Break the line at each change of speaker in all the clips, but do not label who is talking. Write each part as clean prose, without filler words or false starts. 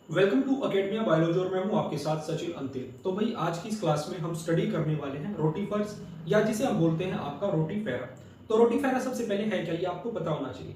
Welcome to academia biology और मैं हूं आपके साथ सचिन अंतिल। तो भाई आज की इस क्लास में हम स्टडी करने वाले हैं रोटीफर्स या जिसे हम बोलते हैं आपका रोटीफेरा। तो रोटीफेरा सबसे पहले है क्या, ये आपको पता होना चाहिए।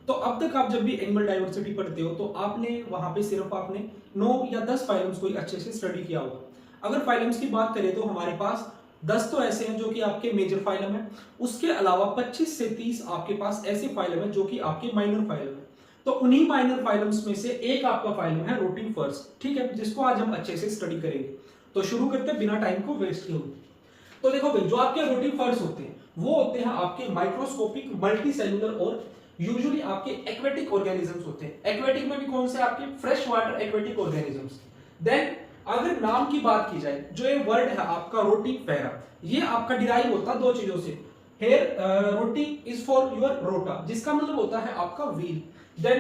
तो अब तक आप जब भी एनिमल डाइवर्सिटी पढ़ते हो तो आपने वहां पे सिर्फ आपने 9 या 10 फाइलम्स को ही अच्छे से स्टडी किया होगा। अगर फाइलम्स की बात करें तो हमारे पास 10 तो ऐसे हैं जो कि आपके मेजर फाइलम है, उसके अलावा 25 से 30 आपके पास ऐसे फाइलम है जो कि आपके माइनर फाइलम है। तो उन्हीं माइनर फाइलम्स में से एक आपका फाइलम है रोटीफर्स, ठीक है, जिसको आज हम अच्छे से स्टडी करेंगे। तो शुरू करते हैं बिना टाइम को वेस्ट किए। तो देखो भाई, जो आपके रोटीफर्स होते हैं वो होते हैं आपके माइक्रोस्कोपिक मल्टी सेलुलर और यूजुअली आपके एक्वेटिक ऑर्गेनिजम्स होते हैं। एक्वेटिक में भी कौन से, आपके fresh water aquatic organisms. Then अगर नाम की बात की जाए, जो ये वर्ड है आपका रोटीफेरा, ये आपका डिराइव होता है दो चीजों से। हेयर रोटी इज फॉर योर रोटा, जिसका मतलब होता है आपका व्हील। देन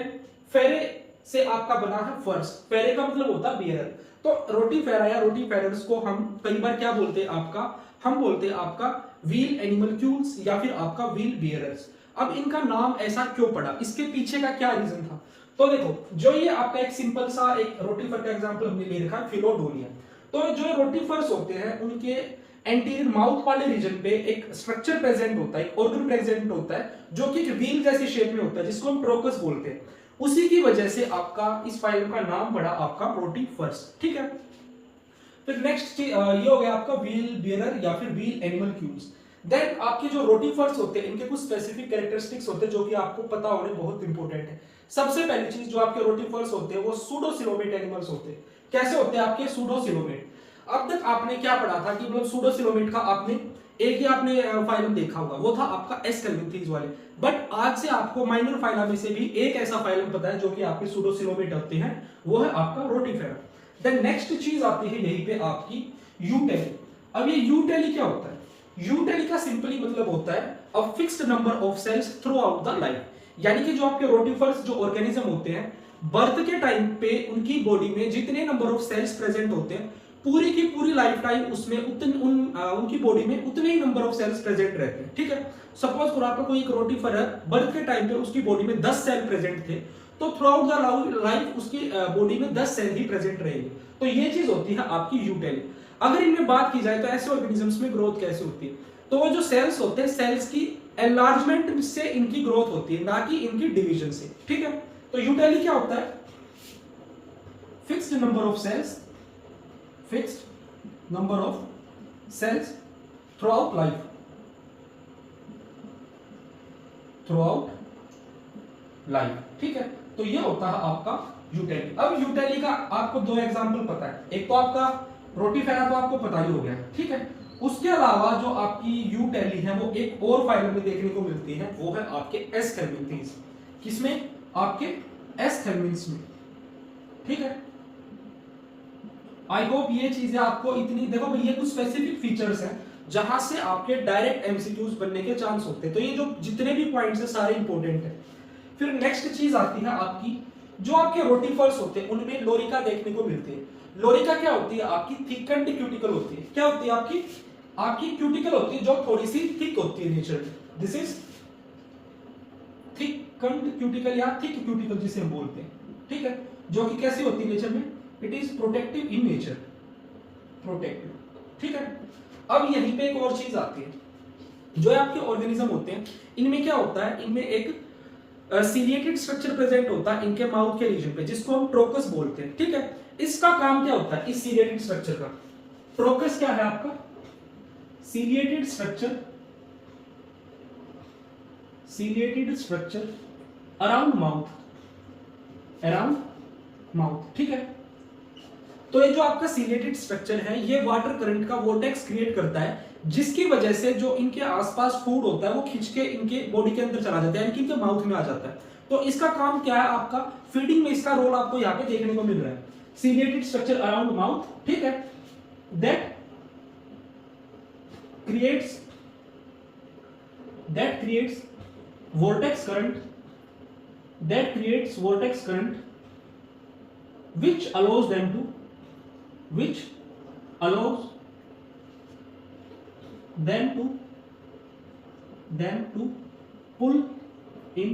फेरे से आपका बना है फर्स, फेरे का मतलब होता है बियरर। तो रोटीफेरा या रोटीफेरर्स को हम कई बार क्या बोलते हैं आपका, हम बोलते हैं आपका व्हील एनिमलक्यूल्स या फिर आपका व्हील बियरर्स। अब इनका नाम ऐसा क्यों पड़ा, इसके पीछे का क्या रीजन था। तो देखो, जो ये आपका एक सिंपल सा एक रोटीफर का एग्जांपल हमने ले रखा है, फिलोडोनिया। तो जो रोटीफर्स होते हैं उनके एंटीरियर माउथ वाले रीजन पे एक स्ट्रक्चर प्रेजेंट होता है, एक ऑर्गन प्रेजेंट होता है जो कि एक व्हील जैसी शेप में होता है, जिसको हम ट्रोकस बोलते हैं। उसी की वजह से आपका इस फाइलम का नाम पड़ा आपका रोटीफर्स, ठीक है। फिर नेक्स्ट ये हो गया आपका व्हील बियरर या फिर व्हील एनिमलक्यूल्स। देन आपके जो रोटीफर्स होते हैं इनके कुछ स्पेसिफिक कैरेक्टरिस्टिक्स होते हैं जो कि आपको पता होने बहुत इंपॉर्टेंट है। सबसे पहली चीज, जो आपके रोटीफर्स होते हैं वो सूडोसिलोमेट एनिमल्स होते हैं। कैसे होते हैं आपके सूडोसिलोमेट। अब तक आपने क्या पढ़ा था कि मतलब सूडोसिलोमेट का आपने एक ही आपने फाइलम देखा होगा, वो था आपका एस्केल्मिंथीज वाले। बट आज से आपको माइनर फाइलम में से भी एक ऐसा फाइलम पता है जो कि आपके सूडोसिलोमेट होते हैं, वो है आपका रोटीफेरा। देन नेक्स्ट चीज आती है यहीं पे आपकी यूटेली। अब ये यूटेली क्या होता है, यूटेली का सिंपली मतलब होता है a fixed number of cells throughout the life. यानी कि जो आपके रोटीफर्स जो ऑर्गेनिज्म होते हैं, बर्थ के टाइम पे उनकी बॉडी में जितने नंबर ऑफ सेल्स प्रेजेंट होते हैं, पूरी की पूरी लाइफ टाइम उसमें उनकी बॉडी में उतने ही नंबर ऑफ सेल्स प्रेजेंट रहते हैं, ठीक है। सपोज करो आपका कोई एक रोटीफर है, बर्थ के टाइम पे उसकी बॉडी में 10 सेल प्रेजेंट थे, तो थ्रू आउट द लाइफ उसकी बॉडी में 10 सेल ही प्रेजेंट रहेंगे। तो ये चीज होती है आपकी यूटेली। अगर इनमें बात की जाए तो ऐसे ऑर्गेनिजम्स में ग्रोथ कैसे होती है, तो वो जो सेल्स होते हैं, सेल्स की एनलार्जमेंट से इनकी ग्रोथ होती है, ना कि इनकी डिवीजन से, ठीक है। तो यूटेली क्या होता है, fixed number of cells, fixed number of cells throughout life, throughout life, ठीक है। तो ये होता है आपका यूटेली। अब यूटेली का आपको दो एग्जांपल पता है, एक तो आपका रोटीफेरा तो आपको पता ही हो गया, ठीक है। उसके अलावा जो आपकी यूटेली है वो एक और फाइलम में देखने को मिलती है, वो है आपके एस्केल्मिंथीज। किसमें, आपके एस्केल्मिन्थ्स में, ठीक है। आई होप ये चीजें आपको इतनी, देखो भाई ये कुछ स्पेसिफिक फीचर्स हैं जहां से आपके डायरेक्ट एमसीक्यूज बनने के चांस होते हैं। तो ये जो जितने भी पॉइंट्स हैं सारे इंपॉर्टेंट है। फिर नेक्स्ट चीज आती है आपकी, जो आपके रोटीफर्स होते हैं उनमें लोरिका देखने को मिलती है। लोरिका क्या होती है, आपकी थिकन्ड क्यूटिकल होती है। क्या होती है आपकी, आपकी क्यूटिकल होती है जो थोड़ी सी थिक होती है नेचर में। दिस इज थिकन्ड क्यूटिकल या थिक क्यूटिकल जिसे हम बोलते हैं, ठीक है। जो कि कैसी होती है नेचर में, it is protective in nature, protective, ठीक है। अब यहीं पे एक और चीज आती है, जो आपके ऑर्गेनिज्म होते हैं इनमें क्या होता है, इनमें एक सीलिएटेड स्ट्रक्चर प्रेजेंट होता है इनके माउथ के रीजन पे, जिसको हम ट्रोकस बोलते हैं, ठीक है। इसका काम क्या होता है, इस सीलिएटेड स्ट्रक्चर का, ट्रोकस क्या है आपका, ciliated structure, ciliated structure around mouth, around mouth, ठीक है। तो ये जो आपका सीलिएटेड स्ट्रक्चर है ये वाटर करंट का वोर्टेक्स क्रिएट करता है, जिसकी वजह से जो इनके आसपास फूड होता है वो खींच के इनके बॉडी के अंदर चला जाता है, यानी कि इनके माउथ में आ जाता है। तो इसका काम क्या है आपका, फीडिंग में इसका रोल आपको यहाँ पे देखने को मिल रहा है। सीलिएटेड स्ट्रक्चर अराउंड माउथ, ठीक है, that creates vortex current, that creates vortex current which allows them to pull in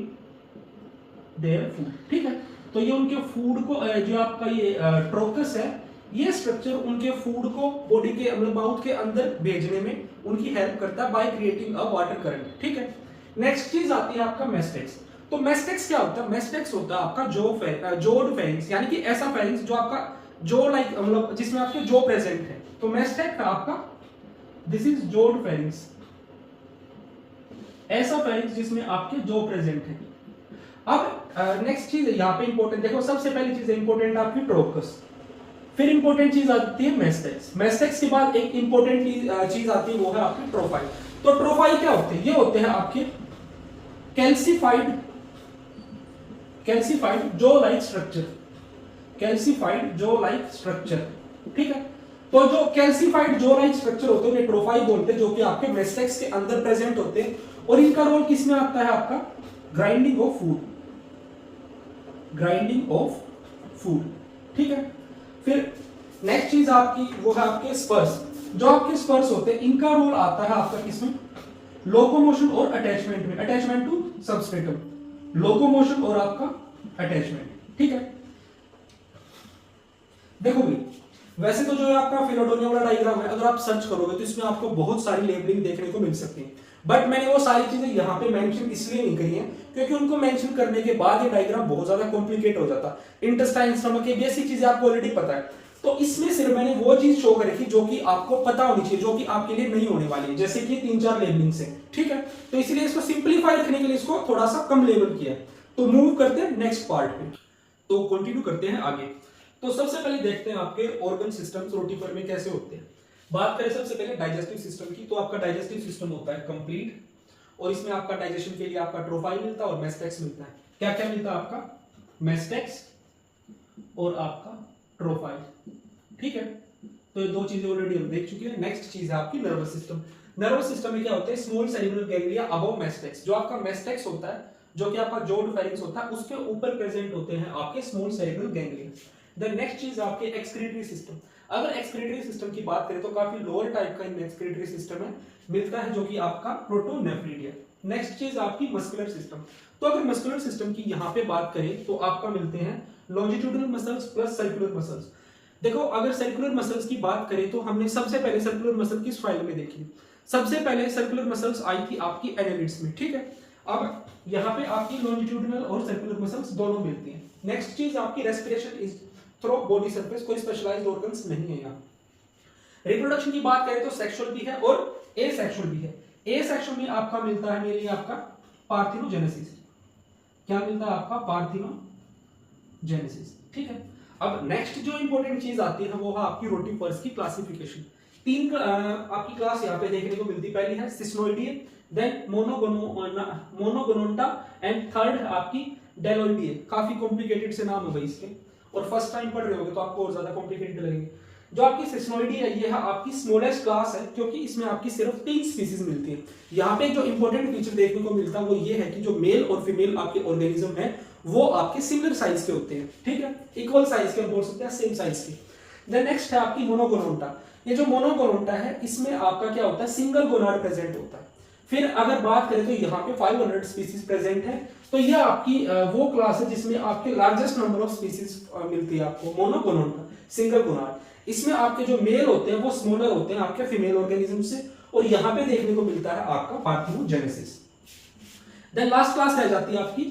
their food, ठीक है। तो ये उनके फूड को जो आपका ये ट्रोकस है, ये स्ट्रक्चर उनके फूड को बॉडी के मतलब माउथ के अंदर भेजने में उनकी हेल्प करता है by creating a water current. ठीक है, नेक्स्ट चीज आती है आपका मेस्टेक्स। तो मेस्टेक्स क्या होता है? मेस्टेक्स होता है आपका जोड फेरिंग्स, यानी कि ऐसा फेरिंग्स जो आपका जो लाइक मतलब जिसमें आपके जो प्रेजेंट है। तो मेस्टेक आपका दिस इज जोड फेरिंग्स, ऐसा फेरिंग्स जिसमें आपके जो प्रेजेंट है। अब नेक्स्ट चीज है यहाँ पे इंपॉर्टेंट, देखो सबसे पहली चीज है इंपॉर्टेंट आपकी ट्रोकस, फिर इंपॉर्टेंट चीज आती है मेस्टेक्स। मेस्टेक्स के बाद एक इंपॉर्टेंट चीज आती है वो है आपकी ट्रोफाइल। तो ट्रोफाइल क्या होते हैं? ये होते हैं आपके कैल्सिफाइड जो लाइक स्ट्रक्चर, कैल्सिफाइड जो लाइक स्ट्रक्चर। ठीक है, तो जो कैल्सिफाइड जो लाइक स्ट्रक्चर होते हैं उन्हें ट्रोफाइल बोलते हैं, जो कि आपके मेस्टेक्स के अंदर प्रेजेंट होते हैं। और इनका रोल किसमें आता है? आपका grinding of food, grinding of food. ठीक है, फिर नेक्स्ट चीज आपकी वो है आपके स्पर्स। जो आपके स्पर्स होते हैं इनका रोल आता है आपका किसमें? लोकोमोशन और अटैचमेंट में, अटैचमेंट टू सबस्ट्रेटम, लोकोमोशन और आपका अटैचमेंट। ठीक है, देखो भाई वैसे तो जो है आपका फिलोडोनिया वाला डायग्राम है, अगर आप सर्च करोगे तो इसमें आपको बहुत सारी लेबलिंग देखने को मिल सकती है, बट मैंने वो सारी चीजें यहाँ पे मेंशन इसलिए नहीं करी है क्योंकि उनको मेंशन करने के बाद ये डायग्राम बहुत ज्यादा कॉम्प्लिकेट हो जाता। इंटेस्टाइन, स्टमक, ये बेसिक चीजें आपको ऑलरेडी पता है, तो इसमें सिर्फ मैंने वो चीज शो करी थी जो कि आपको पता होनी चाहिए, जो कि आपके लिए नहीं होने वाली है, जैसे कि 3-4 लेबलिंग से। ठीक है, तो इसलिए इसको सिंपलीफाई रखने के लिए इसको थोड़ा सा कम लेबल किया। तो मूव करते हैं नेक्स्ट पार्ट पे, तो कंटिन्यू करते हैं आगे। तो सबसे पहले देखते हैं आपके ऑर्गन सिस्टम्स रोटीफर में कैसे होते हैं। बात करें सबसे पहले डाइजेस्टिव सिस्टम की, तो आपका डाइजेस्टिव सिस्टम होता है कंप्लीट, और इसमें आपका डाइजेशन के लिए आपका ट्रोफाइल मिलता है और मेस्टेक्स मिलता है। क्या क्या मिलता है आपका? मेस्टेक्स और आपका ट्रोफाइल। ठीक है, तो ये दो चीजें ऑलरेडी हम देख चुके हैं। नेक्स्ट चीज है आपकी नर्वस सिस्टम। नर्वस सिस्टम में क्या होता है? Small cerebral ganglia above mastax. जो आपका मेस्टेक्स होता है, जो कि आपका जोड फेरिंग्स होता है, उसके ऊपर प्रेजेंट होते हैं आपके small cerebral ganglia. The next चीज आपके एक्सक्रीटरी सिस्टम। अगर एक्सक्रीटरी सिस्टम की बात करें तो काफी लोअर टाइप का एक्सक्रीटरी सिस्टम है, मिलता है, जो कि आपका प्रोटोनेफ्रिडिया। नेक्स्ट चीज आपकी मस्कुलर सिस्टम। तो अगर मस्कुलर सिस्टम की यहाँ पे बात करें तो आपका मिलते हैं longitudinal muscles plus circular muscles. देखो अगर सर्कुलर मसल्स की बात करें तो हमने सबसे पहले सर्कुलर मसल किस फाइल में देखी? सबसे पहले सर्कुलर मसल्स आई थी आपकी एनालिड्स में। ठीक है, अब यहाँ पे आपकी लॉन्जिट्यूडिनल और सर्कुलर मसल्स दोनों मिलती हैं। नेक्स्ट चीज आपकी respiration is through body surface, कोई स्पेशलाइज्ड ऑर्गन्स नहीं है यहाँ। रिप्रोडक्शन की बात करें तो सेक्सुअल भी है और ए सेक्सुअल भी है। ए सेक्सुअल में आपका मिलता है मेरे लिए आपका पार्थिनोजेनेसिस। क्या मिलता है आपका? पार्थिनोजेनेसिस। ठीक है, अब नेक्स्ट जो इंपॉर्टेंट चीज आती है वो है आपकी रोटीफर्स की क्लासिफिकेशन। तीन आपकी क्लास यहाँ पे देखने को मिलती है। पहली है सिस्नोइडिया, देन मोनोगोनोंटा एंड थर्ड आपकी डेलोइडिया। काफी कॉम्प्लिकेटेड से नाम है भाई इसके, और फर्स्ट टाइम पढ़ रहे होगे तो आपको और ज्यादा कॉम्प्लिकेटेड लगेंगे। जो आपकी सिस्नोइडिया है ये है आपकी स्मॉलेस्ट क्लास है, क्योंकि इसमें आपकी सिर्फ 3 स्पीसीज मिलती है। यहाँ पे जो इंपॉर्टेंट फीचर देखने को मिलता है वो ये है कि जो मेल और फीमेल आपके ऑर्गेनिज्म है वो आपके सिमिलर साइज के होते हैं। ठीक है, इक्वल साइज के, हम बोल सकते हैं सेम साइज के। देन नेक्स्ट है आपकी मोनोगोनोंटा। ये जो मोनोगोनोंटा है इसमें आपका क्या होता है? सिंगल गोनाड प्रेजेंट होता है। फिर अगर बात करें तो यहाँ पे 500 स्पीसीज प्रेजेंट है, तो ये आपकी वो क्लास है जिसमें आपके लार्जेस्ट नंबर ऑफ स्पीसीज मिलती है आपको, मोनोगोनोंटा, सिंगल गोनाड। इसमें आपके जो मेल होते हैं वो स्मॉलर होते हैं आपके फीमेल ऑर्गेनिज्म से, और यहाँ पे देखने को मिलता है आपका पार्थिनोजेनेसिस। देन लास्ट क्लास रह जाती है आपकी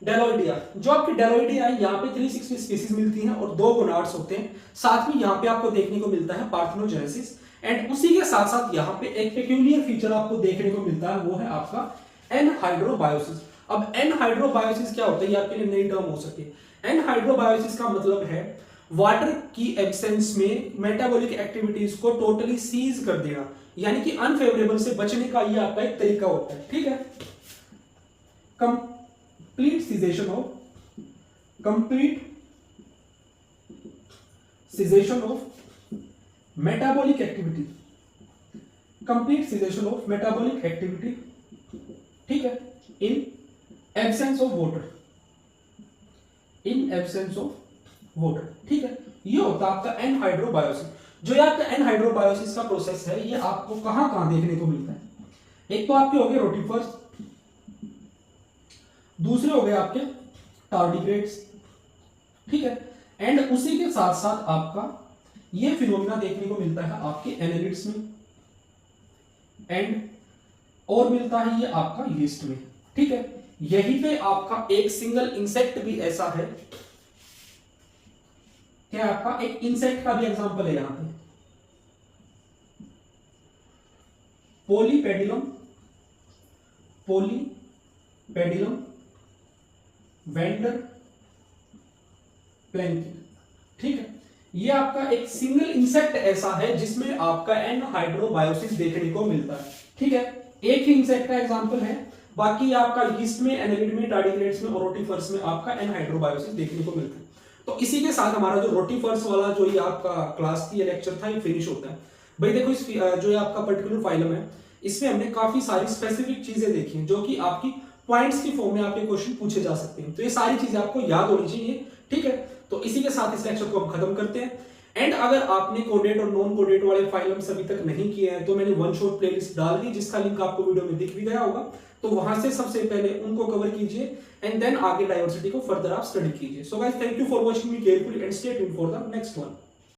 डेलोइडिया। जो आपकी डेलोइडिया है यहाँ पे 360 स्पीसीज मिलती हैं और 2 गोनाड्स होते हैं। साथ में यहाँ पे आपको देखने को मिलता है पार्थिनोजेनेसिस, एंड उसी के साथ साथ यहाँ पे एक पेक्यूलियर फीचर आपको देखने को मिलता है, वो है आपका एनहाइड्रोबायोसिस। अब एनहाइड्रोबायोसिस क्या होता है? ये आपके लिए नई टर्म हो सके। एनहाइड्रोबायोसिस का मतलब है वाटर की एब्सेंस में मेटाबॉलिक एक्टिविटीज को टोटली सीज कर देना, यानी कि अनफेवरेबल से बचने का ये आपका एक तरीका होता है। ठीक है, complete cessation of metabolic activity, complete cessation of metabolic activity. ठीक है, in absence of water, in absence of water. ठीक है, ये होता है आपका एनहाइड्रोबायोसिस। जो ये आपका एनहाइड्रोबायोसिस का प्रोसेस है ये आपको कहां कहां देखने को मिलता है? एक तो आपके हो गए रोटीफर्स, दूसरे हो गए आपके टार्डिग्रेड्स, ठीक है। एंड उसी के साथ साथ आपका ये फिनोमिना देखने को मिलता है आपके एनालिट्स में, एंड और मिलता है ये आपका लीस्ट में, ठीक है। यहीं पे आपका एक सिंगल इंसेक्ट भी ऐसा है, क्या आपका एक इंसेक्ट का भी एग्जांपल है यहां पे, पॉलीपेडिलम, पॉलीपेडिलम वेंडर प्लैंकिन, ठीक है। ये आपका एक सिंगल इंसेक्ट ऐसा है जिसमें आपका एनहाइड्रोबायोसिस देखने को मिलता है, ठीक है। एक ही इंसेक्ट का एग्जांपल है, बाकी आपका ईस्ट में, एनालिड में, टार्डिग्रेड्स में और रोटिफर्स में आपका एनहाइड्रोबायोसिस देखने को मिलता है। तो इसी के साथ हमारा जो रोटिफर्स वाला जो ये आपका क्लास थी, लेक्चर था, ये फिनिश होता है। भाई देखो, इस जो ये आपका पर्टिकुलर फाइलम है, इसमें हमने काफी सारी स्पेसिफिक चीजें देखी हैं जो कि आपकी पॉइंट्स की फॉर्म में आपके क्वेश्चन पूछे जा सकते हैं। तो ये सारी चीजें आपको याद होनी चाहिए, ठीक है। तो इसी के साथ इस लेक्चर को हम खत्म करते हैं। एंड अगर आपने कोडेट और नॉन कोडेट वाले फाइलम्स अभी तक नहीं किए हैं तो मैंने वन शॉट प्लेलिस्ट डाल दी, जिसका लिंक आपको वीडियो में दिख भी गया होगा। तो वहां से सबसे पहले उनको कवर कीजिए एंड देन आगे डाइवर्सिटी को फर्दर आप स्टडी कीजिए। So guys, thank you for watching me carefully and stay tuned for the next one.